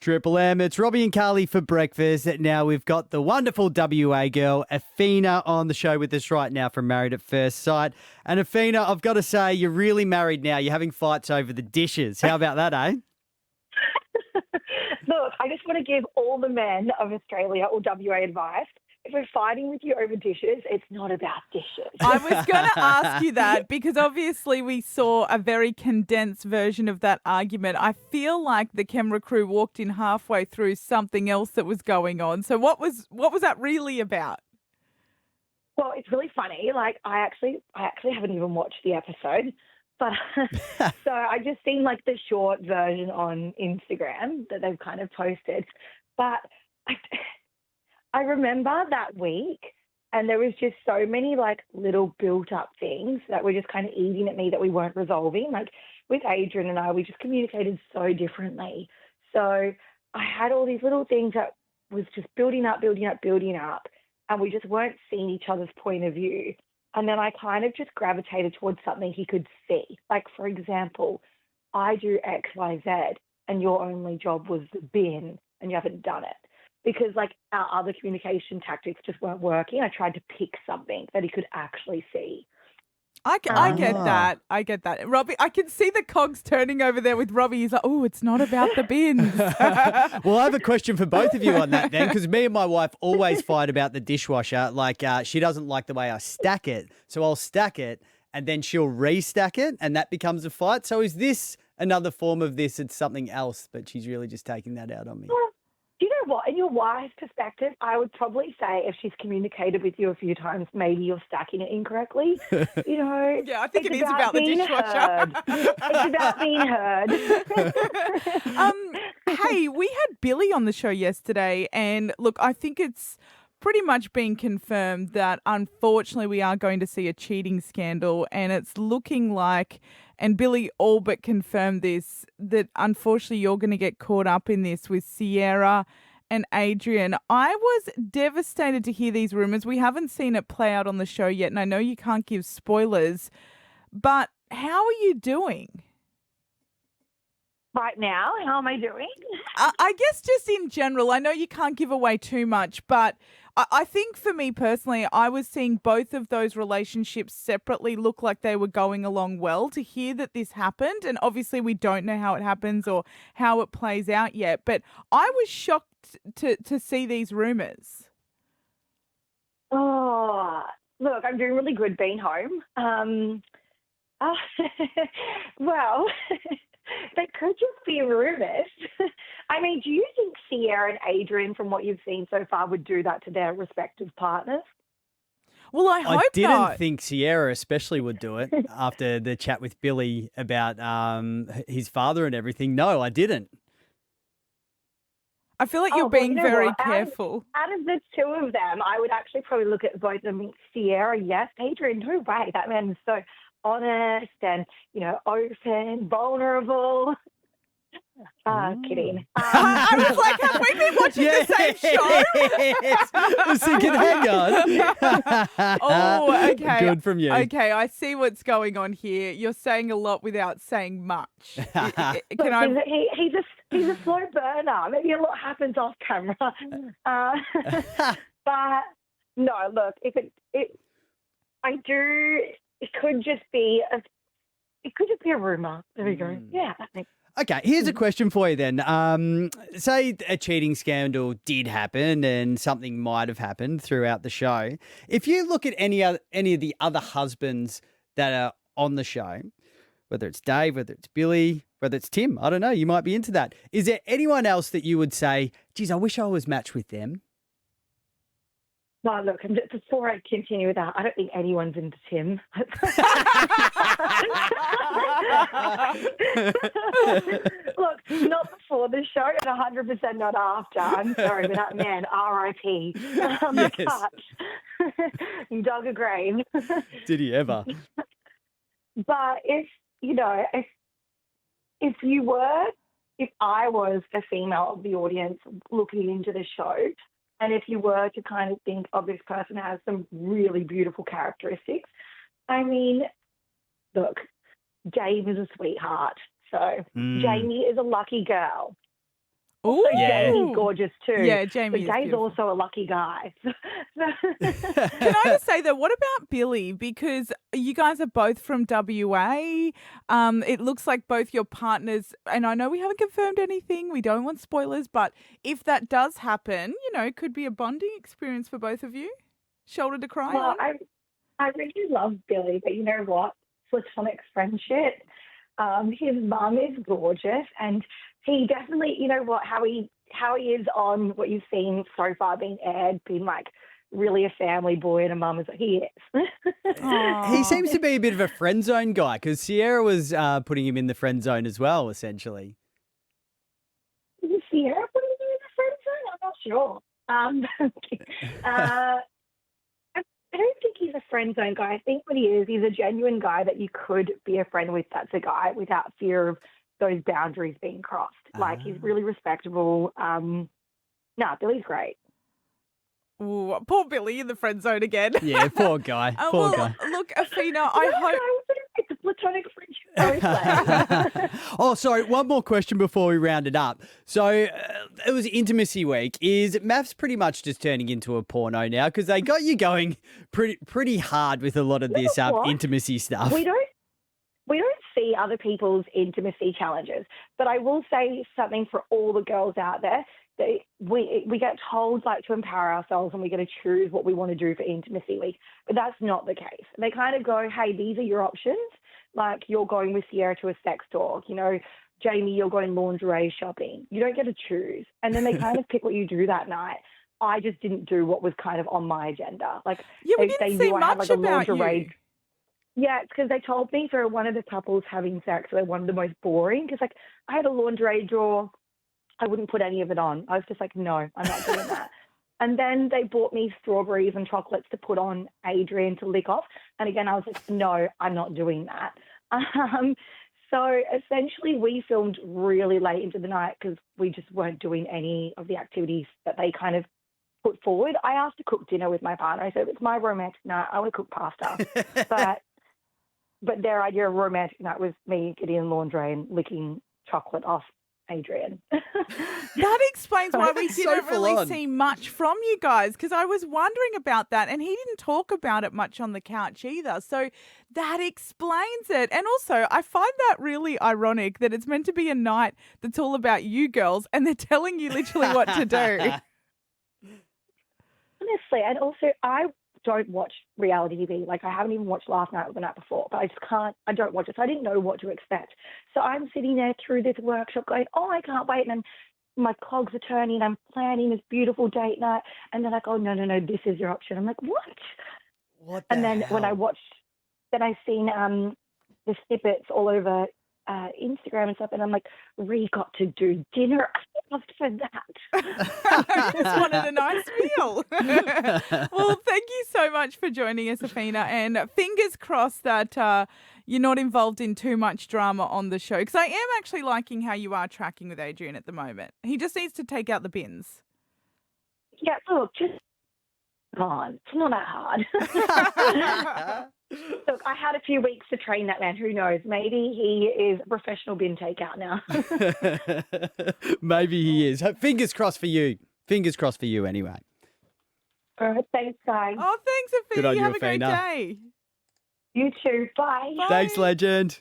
Triple M, it's Robbie and Carly for breakfast. Now we've got the wonderful WA girl, Awhina, on the show with us right now from Married at First Sight. And Awhina, I've got to say, you're really married now. You're having fights over the dishes. How about that, eh? Look, I just want to give all the men of Australia or WA advice. If we're fighting with you over dishes, it's not about dishes. I was going to ask you that because obviously we saw a very condensed version of that argument. I feel like the camera crew walked in halfway through something else that was going on. So what was that really about? Well, it's really funny. Like I actually haven't even watched the episode, but so I just seen like the short version on Instagram that they've kind of posted. But I remember that week, and there was just so many like little built-up things that were just kind of eating at me that we weren't resolving. Like with Adrian and I, we just communicated so differently. So I had all these little things that was just building up, and we just weren't seeing each other's point of view. And then I kind of just gravitated towards something he could see. Like, for example, I do X, Y, Z, and your only job was the bin, and you haven't done it. Because, like, our other communication tactics just weren't working. I tried to pick something that he could actually see. I get that. I get that. Robbie, I can see the cogs turning over there with Robbie. He's like, oh, it's not about the bins. Well, I have a question for both of you on that then, because me and my wife always fight about the dishwasher. Like, she doesn't like the way I stack it. So I'll stack it and then she'll restack it and that becomes a fight. So is this another form of this? It's something else, but she's really just taking that out on me. Do you know what? In your wife's perspective, I would probably say if she's communicated with you a few times, maybe you're stacking it incorrectly. You know? Yeah, I think it is about the dishwasher. It's about being heard. Hey, we had Billy on the show yesterday, and look, I think it's pretty much been confirmed that unfortunately we are going to see a cheating scandal, and it's looking like, and Billy all but confirmed this, that unfortunately you're going to get caught up in this with Sierra and Adrian. I was devastated to hear these rumours. We haven't seen it play out on the show yet, and I know you can't give spoilers, but how are you doing? Right now, how am I doing? I guess just in general, I know you can't give away too much, but I think for me personally, I was seeing both of those relationships separately look like they were going along well. To hear that this happened, and obviously we don't know how it happens or how it plays out yet, but I was shocked to see these rumours. Oh, look, I'm doing really good being home. Well... They could just be rumours. I mean, do you think Sierra and Adrian, from what you've seen so far, would do that to their respective partners? Well, I hope I didn't not. think Sierra especially would do it after the chat with Billy about his father and everything. No, I didn't. I feel like you're being very careful. Out of the two of them, I would actually probably look at both of them. Sierra, yes. Adrian, no way. That man is so honest and, you know, open, vulnerable. Kidding. I was like, have we been watching the same show? Yes. I was thinking, hang on. Oh, okay. Good from you. Okay, I see what's going on here. You're saying a lot without saying much. He's a slow burner. Maybe a lot happens off camera. But no, look, it could just be a rumor. There we go. Yeah, that makes. Okay, here's a question for you then. Say a cheating scandal did happen and something might have happened throughout the show. If you look at any of the other husbands that are on the show, whether it's Dave, whether it's Billy, whether it's Tim, I don't know, you might be into that. Is there anyone else that you would say, geez, I wish I was matched with them? No, look, before I continue with that, I don't think anyone's into Tim. Look, not before the show and 100% not after. I'm sorry, but that man, R.I.P. Yes. You dug a grave. Did he ever? But if I was a female of the audience looking into the show, and if you were to kind of think, oh, this person has some really beautiful characteristics, I mean, look, Dave is a sweetheart. So Jamie is a lucky girl. Ooh. Jamie's gorgeous too. Yeah, But Jamie is Jay's beautiful. also a lucky guy. Can I just say though, what about Billy? Because you guys are both from WA. It looks like both your partners, and I know we haven't confirmed anything. We don't want spoilers, but if that does happen, it could be a bonding experience for both of you. Shoulder to cry Well, on. I really love Billy, but you know what? Platonic friendship. His mum is gorgeous, and he definitely, you know what, how he is on what you've seen so far being aired, being like really a family boy and a mum is he is. He seems to be a bit of a friend zone guy because Sierra was putting him in the friend zone as well, essentially. Is Sierra putting him in the friend zone? I'm not sure. I don't think he's a friend zone guy. I think what he is, he's a genuine guy that you could be a friend with. That's a guy without fear of those boundaries being crossed. Like, he's really respectable. Billy's great. Ooh, poor Billy in the friend zone again. Yeah, poor guy. Poor guy. Look, Awhina, I hope. It's a platonic friendship. Oh, sorry. One more question before we round it up. So it was Intimacy Week. Is Mafs pretty much just turning into a porno now? Because they got you going pretty hard with a lot of this intimacy stuff. We don't see other people's intimacy challenges, but I will say something for all the girls out there. We get told like to empower ourselves and we get to choose what we want to do for Intimacy Week, but that's not the case. They kind of go, hey, these are your options. Like, you're going with Sierra to a sex talk, Jamie, you're going lingerie shopping. You don't get to choose. And then they kind of pick what you do that night. I just didn't do what was kind of on my agenda. Like, Yeah, we didn't see much about you. Yeah, it's because they told me for one of the couples having sex, they wanted the most boring. Because, like, I had a lingerie drawer. I wouldn't put any of it on. I was just like, no, I'm not doing that. And then they bought me strawberries and chocolates to put on Adrian to lick off. And again, I was like, no, I'm not doing that. So essentially we filmed really late into the night because we just weren't doing any of the activities that they kind of put forward. I asked to cook dinner with my partner. I said, it's my romantic night. I want to cook pasta. But their idea of romantic night was me getting in laundry and licking chocolate off Adrian. That explains why we didn't really see much from you guys, because I was wondering about that and he didn't talk about it much on the couch either. So that explains it. And also, I find that really ironic that it's meant to be a night that's all about you girls and they're telling you literally what to do. Honestly, and also I don't watch reality TV. Like, I haven't even watched last night or the night before, but I don't watch it. So I didn't know what to expect. So I'm sitting there through this workshop going, oh, I can't wait. And my cogs are turning. I'm planning this beautiful date night. And they're like, oh, no, this is your option. I'm like, what? And then when I watched, then I seen the snippets all over Instagram and stuff. And I'm like, we got to do dinner. I loved for that. I just wanted a nice meal. Well, thank you so much for joining us, Awhina, and fingers crossed that you're not involved in too much drama on the show, because I am actually liking how you are tracking with Adrian at the moment. He just needs to take out the bins. Yeah, look, just on. It's not that hard. Look, I had a few weeks to train that man. Who knows? Maybe he is a professional bin takeout now. Maybe he is. Fingers crossed for you. Fingers crossed for you anyway. All right, thanks, guys. Oh, thanks, Awhina. Good on you, Have a great Awhina. day. You too. Bye. Bye. Thanks, legend.